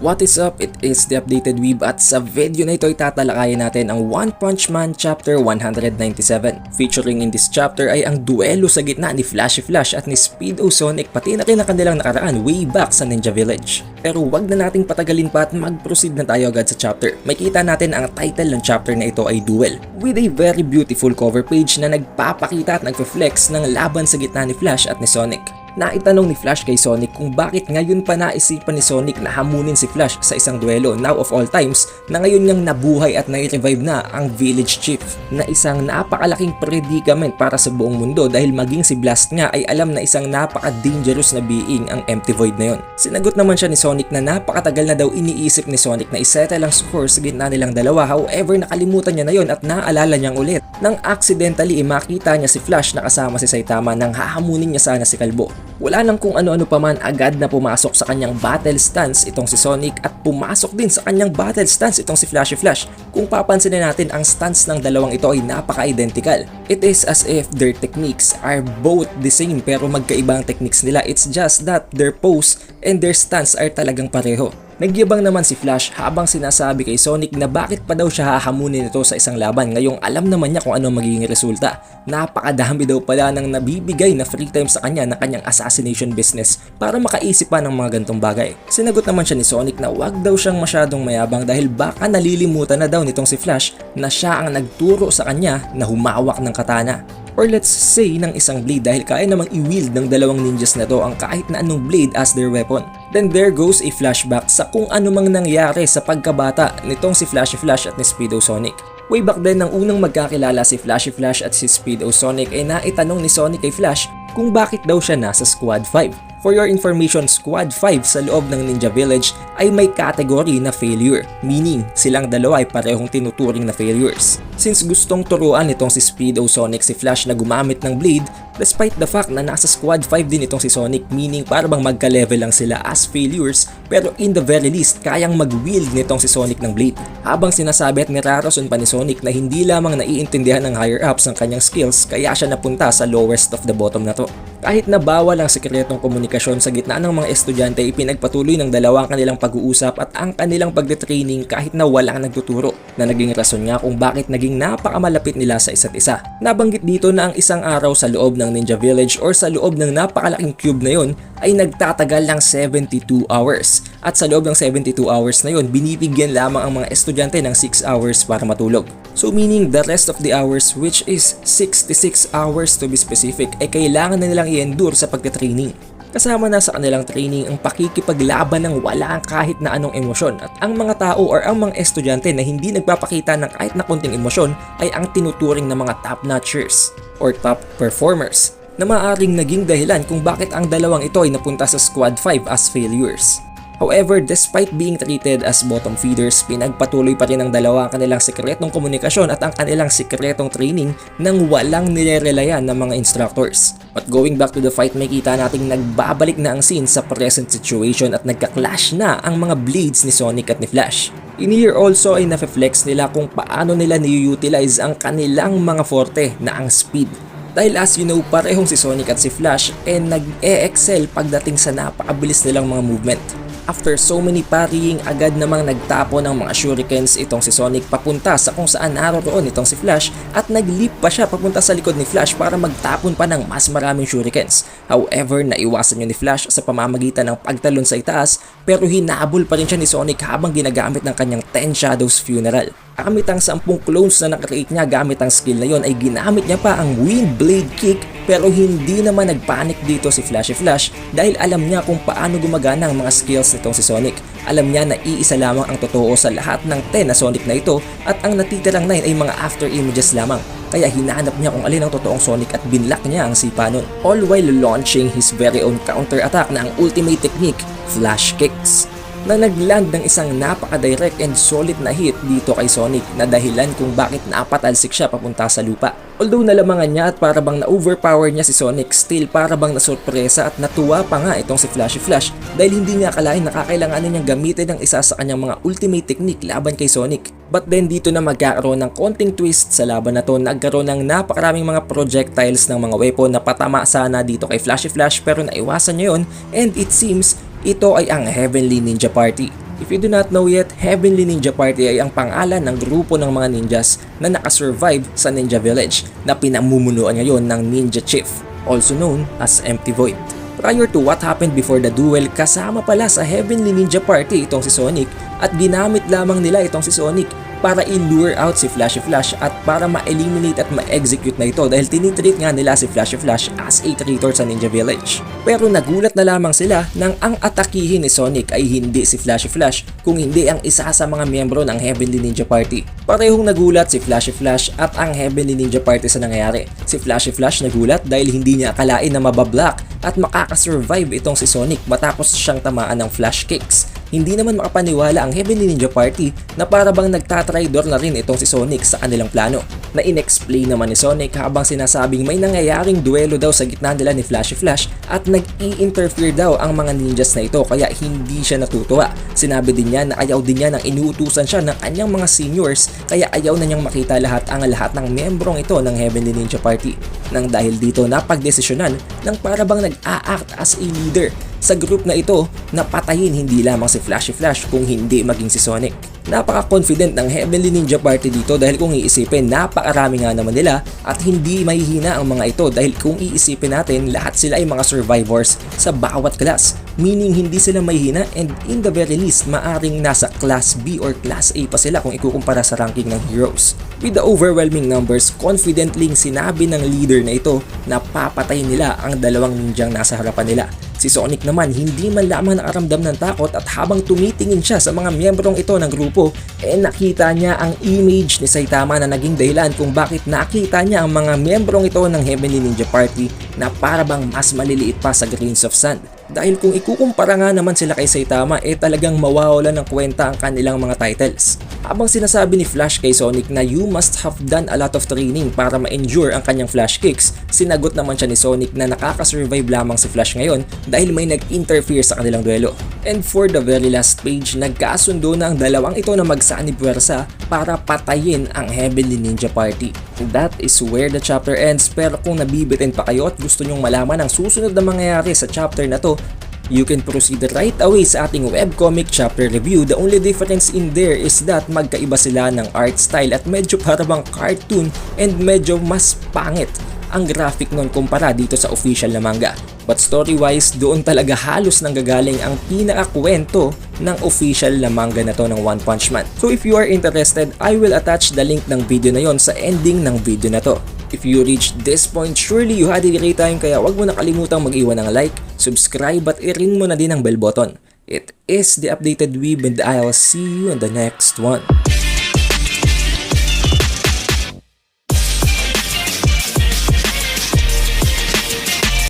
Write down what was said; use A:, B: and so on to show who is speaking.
A: What is up? It is the Updated Weeb at sa video na ito ay tatalakayin natin ang One Punch Man Chapter 197. Featuring in this chapter ay ang duelo sa gitna ni Flashy Flash at ni Speedo Sonic pati na rin ang kanilang nakaraan way back sa Ninja Village. Pero wag na nating patagalin pa at mag-proceed na tayo agad sa chapter. Makita natin ang title ng chapter na ito ay Duel, with a very beautiful cover page na nagpapakita at nagre-flex ng laban sa gitna ni Flash at ni Sonic. Naitanong ni Flash kay Sonic kung bakit ngayon pa naisipan ni Sonic na hamunin si Flash sa isang duelo now of all times na ngayon niyang nabuhay at nai-revive na ang Village Chief na isang napakalaking predicament para sa buong mundo dahil maging si Blast nga ay alam na isang napaka-dangerous na being ang Empty Void na yon. Sinagot naman siya ni Sonic na napakatagal na daw iniisip ni Sonic na isettle ang score sa gitna nilang dalawa, however nakalimutan niya na yon at naalala niyang ulit nang accidentally makita niya si Flash na kasama si Saitama nang hahamunin niya sana si Kalbo. Wala nang kung ano-ano pa man, agad na pumasok sa kanyang battle stance itong si Sonic at pumasok din sa kanyang battle stance itong si Flashy Flash. Kung papansinin natin, ang stance ng dalawang ito ay napaka-identical. It is as if their techniques are both the same pero magkaiba ang techniques nila. It's just that their pose and their stance are talagang pareho. Nagyabang naman si Flash habang sinasabi kay Sonic na bakit pa daw siya hahamunin ito sa isang laban ngayong alam naman niya kung ano magiging resulta. Napakadami daw pala ng nabibigay na free time sa kanya ng kanyang assassination business para makaisip pa ng mga gantong bagay. Sinagot naman siya ni Sonic na wag daw siyang masyadong mayabang dahil baka nalilimutan na daw nitong si Flash na siya ang nagturo sa kanya na humawak ng katana. Or let's say ng isang blade dahil kaya namang i-wield ng dalawang ninjas na to ang kahit na anong blade as their weapon. Then there goes a flashback sa kung ano mang nangyari sa pagkabata nitong si Flashy Flash at ni Speedo Sonic. Way back then nang unang magkakilala si Flashy Flash at si Speedo Sonic ay naitanong ni Sonic kay Flash kung bakit daw siya nasa Squad 5. For your information, Squad 5 sa loob ng Ninja Village ay may category na failure, meaning silang dalawa ay parehong tinuturing na failures. Since gustong turuan nitong si Speedo Sonic si Flash na gumamit ng blade, despite the fact na nasa Squad 5 din itong si Sonic, meaning para bang magka-level lang sila as failures, pero in the very least kayang mag-wield nitong si Sonic ng blade. Habang sinasabi at nirarason pa ni Sonic na hindi lamang naiintindihan ng higher ups ang kanyang skills kaya siya napunta sa lowest of the bottom na to. Kahit na bawal ang sekretong komunikasyon sa gitna ng mga estudyante, ipinagpatuloy ng dalawang kanilang pag-uusap at ang kanilang pagde-training kahit na walang nagtuturo, na naging rason nga kung bakit naging napakamalapit nila sa isa't isa. Nabanggit dito na ang isang araw sa loob ng Ninja Village or sa loob ng napakalaking cube na yon ay nagtatagal ng 72 hours. At sa loob ng 72 hours na yon, binibigyan lamang ang mga estudyante ng 6 hours para matulog. So meaning the rest of the hours, which is 66 hours to be specific, ay kailangan na nilang i-endure sa pagte-training. Kasama na sa kanilang training ang pakikipaglaban ng wala ang kahit na anong emosyon, at ang mga tao or ang mga estudyante na hindi nagpapakita ng kahit na konting emosyon ay ang tinuturing na mga top-notchers or top performers, na maaaring naging dahilan kung bakit ang dalawang ito ay napunta sa Squad 5 as failures. However, despite being treated as bottom feeders, pinagpatuloy pa rin ng dalawa ang kanilang sekretong komunikasyon at ang kanilang sekretong training nang walang nirerelayan ng mga instructors. But going back to the fight, makita nating nagbabalik na ang scene sa present situation at nagka-clash na ang mga blades ni Sonic at ni Flash. In here also ay na-flex nila kung paano nila ni-utilize ang kanilang mga forte na ang speed. Dahil as you know, parehong si Sonic at si Flash ay nag-e-excel pagdating sa napakabilis nilang mga movement. After so many parrying, agad namang nagtapo ng mga shurikens itong si Sonic papunta sa kung saan naroroon itong si Flash at nag-leap pa siya papunta sa likod ni Flash para magtapon pa ng mas maraming shurikens. However, naiwasan niya ni Flash sa pamamagitan ng pagtalon sa itaas pero hinabol pa rin siya ni Sonic habang ginagamit ng kanyang 10 Shadows Funeral. Gamit ang 10 clones na nakakreate niya gamit ang skill na yon ay ginamit niya pa ang Wind Blade Kick pero hindi naman nagpanic dito si Flashy Flash dahil alam niya kung paano gumagana ang mga skills nitong si Sonic. Alam niya na iisa lamang ang totoo sa lahat ng 10 na Sonic na ito at ang natitirang 9 ay mga after images lamang. Kaya hinahanap niya kung alin ang totoong Sonic at binlock niya ang sipa nun, all while launching his very own counter attack na ang ultimate technique, Flash Kicks, na nagland ng isang napaka-direct and solid na hit dito kay Sonic na dahilan kung bakit napatalsik siya papunta sa lupa. Although nalamangan niya at para bang na-overpower niya si Sonic, still para bang nasurpresa at natuwa pa nga itong si Flashy Flash dahil hindi niya akalain na kakailanganin niyang gamitin ang isa sa kanyang mga ultimate technique laban kay Sonic. But then dito na magkakaroon ng konting twist sa laban na to. Nagkaroon ng napakaraming mga projectiles ng mga weapon na patama sana dito kay Flashy Flash pero naiwasan niya yun, and it seems Ito ay ang Heavenly Ninja Party. If you do not know yet, Heavenly Ninja Party ay ang pangalan ng grupo ng mga ninjas na nakasurvive sa Ninja Village na pinamumunuan ngayon ng Ninja Chief, also known as Empty Void. Prior to what happened before the duel, kasama pala sa Heavenly Ninja Party itong si Sonic at ginamit lamang nila itong si Sonic para i-lure out si Flashy Flash at para ma-eliminate at ma-execute na ito dahil tinitreat nga nila si Flashy Flash as a traitor sa Ninja Village. Pero nagulat na lamang sila nang ang atakihin ni Sonic ay hindi si Flashy Flash kung hindi ang isa sa mga miyembro ng Heavenly Ninja Party. Parehong nagulat si Flashy Flash at ang Heavenly Ninja Party sa nangyayari. Si Flashy Flash nagulat dahil hindi niya akalain na mabablock at makakasurvive itong si Sonic matapos siyang tamaan ng flash kicks. Hindi naman makapaniwala ang Heavenly Ninja Party na para bang nagtatraidor na rin itong si Sonic sa kanilang plano. Na in-explain naman ni Sonic habang sinasabing may nangyayaring duelo daw sa gitna nila ni Flashy Flash at nag-i-interfere daw ang mga ninjas na ito kaya hindi siya natutuwa. Sinabi din niya na ayaw din niya nang inuutusan siya ng kanyang mga seniors kaya ayaw na niyang makita lahat ng membrong ito ng Heavenly Ninja Party. Nang dahil dito napagdesisyonan ng para bang nag-a-act as a leader sa group na ito na patayin hindi lamang si Flashy Flash kung hindi maging si Sonic. Napaka-confident ng Heavenly Ninja Party dito dahil kung iisipin napakarami nga naman nila at hindi mahihina ang mga ito dahil kung iisipin natin lahat sila ay mga survivors sa bawat class, meaning hindi sila mahihina and in the very least maaring nasa class B or class A pa sila kung ikukumpara sa ranking ng heroes. With the overwhelming numbers, confidently sinabi ng leader na ito na papatayin nila ang dalawang ninjang nasa harapan nila. Si Sonic naman hindi man lamang nakaramdam ng takot at habang tumitingin siya sa mga miyembrong ito ng grupo, nakita niya ang image ni Saitama na naging dahilan kung bakit nakita niya ang mga miyembrong ito ng Heavenly Ninja Party na para bang mas maliliit pa sa grains of sand. Dahil kung ikukumpara nga naman sila kay Saitama talagang mawawalan ng kwenta ang kanilang mga titles. Habang sinasabi ni Flash kay Sonic na you must have done a lot of training para ma-endure ang kanyang flash kicks, sinagot naman siya ni Sonic na nakakasurvive lamang si Flash ngayon dahil may nag-interfere sa kanilang duelo. And for the very last page, nagkasundo na ang dalawang ito na magsanib puwersa para patayin ang Heavenly Ninja Party. That is where the chapter ends, pero kung nabibitin pa kayo at gusto nyong malaman ang susunod na mangyayari sa chapter na to, you can proceed right away sa ating webcomic chapter review. The only difference in there is that magkaiba sila ng art style at medyo parang cartoon and medyo mas pangit ang graphic nun kumpara dito sa official na manga. But story-wise, doon talaga halos nanggagaling ang pinakakwento ng official na manga na to ng One Punch Man. So if you are interested, I will attach the link ng video na yon sa ending ng video na to. If you reached this point, surely you had a great time kaya wag mo na kalimutang mag-iwan ng like, subscribe at i-ring mo na din ang bell button. It is the Updated Weeb and I'll see you in the next one.